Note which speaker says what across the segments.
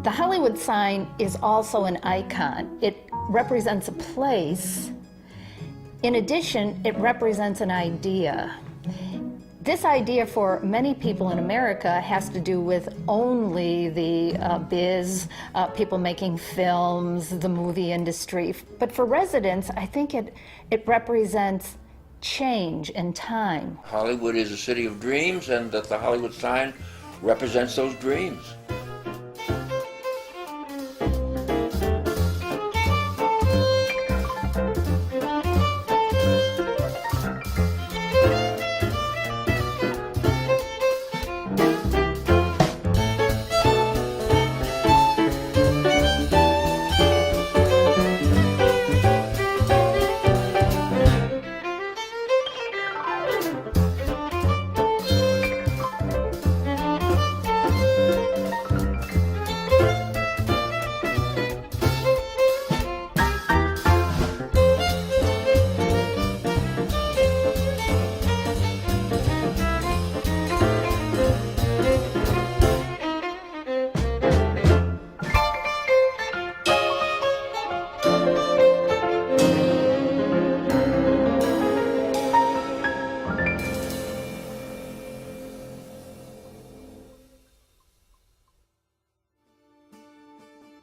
Speaker 1: The Hollywood sign is also an icon. It represents a place. In addition, it represents an idea. This idea for many people in America has to do with only the biz, people making films, the movie industry. But for residents, I think it represents change and time.
Speaker 2: Hollywood is a city of dreams, and that the Hollywood sign represents those dreams.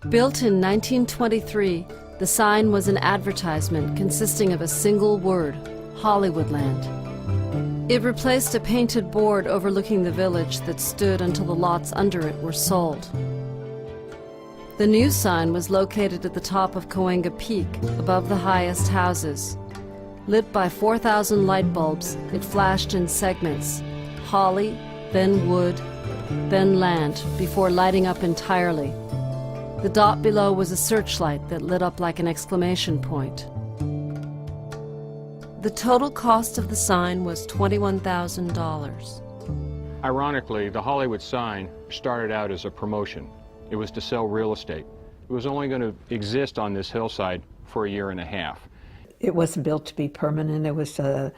Speaker 3: Built in 1923, the sign was an advertisement consisting of a single word, Hollywoodland. It replaced a painted board overlooking the village that stood until the lots under it were sold. The new sign was located at the top of Cahuenga Peak, above the highest houses. Lit by 4,000 light bulbs, it flashed in segments, holly, then wood, then land, before lighting up entirely. The dot below was a searchlight that lit up like an exclamation point. The total cost of the sign was $21,000.
Speaker 4: Ironically, the Hollywood sign started out as a promotion. It was to sell real estate. It was only going to exist on this hillside for a year and a half.
Speaker 5: It wasn't built to be permanent. It was a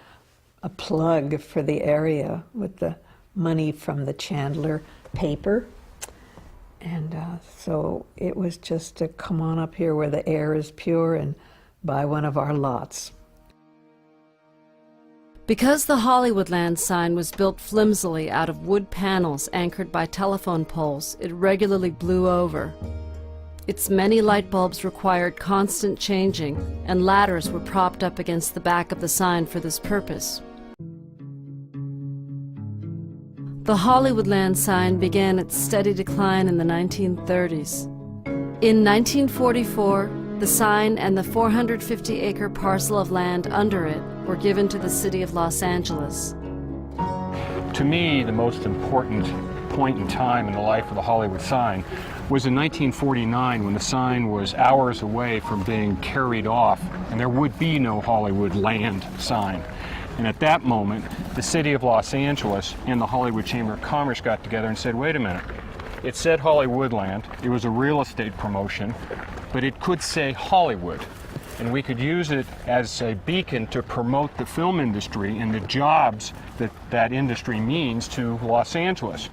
Speaker 5: plug for the area with the money from the Chandler paper. And so it was just to come on up here where the air is pure and buy one of our lots.
Speaker 3: Because the Hollywoodland sign was built flimsily out of wood panels anchored by telephone poles, it regularly blew over. Its many light bulbs required constant changing, and ladders were propped up against the back of the sign for this purpose. The Hollywoodland sign began its steady decline in the 1930s. In 1944, the sign and the 450-acre parcel of land under it were given to the city of Los Angeles.
Speaker 4: To me, the most important point in time in the life of the Hollywood sign was in 1949, when the sign was hours away from being carried off, and there would be no Hollywoodland sign. And at that moment, the city of Los Angeles and the Hollywood Chamber of Commerce got together and said, wait a minute, it said Hollywoodland, it was a real estate promotion, but it could say Hollywood. And we could use it as a beacon to promote the film industry and the jobs that that industry means to Los Angeles.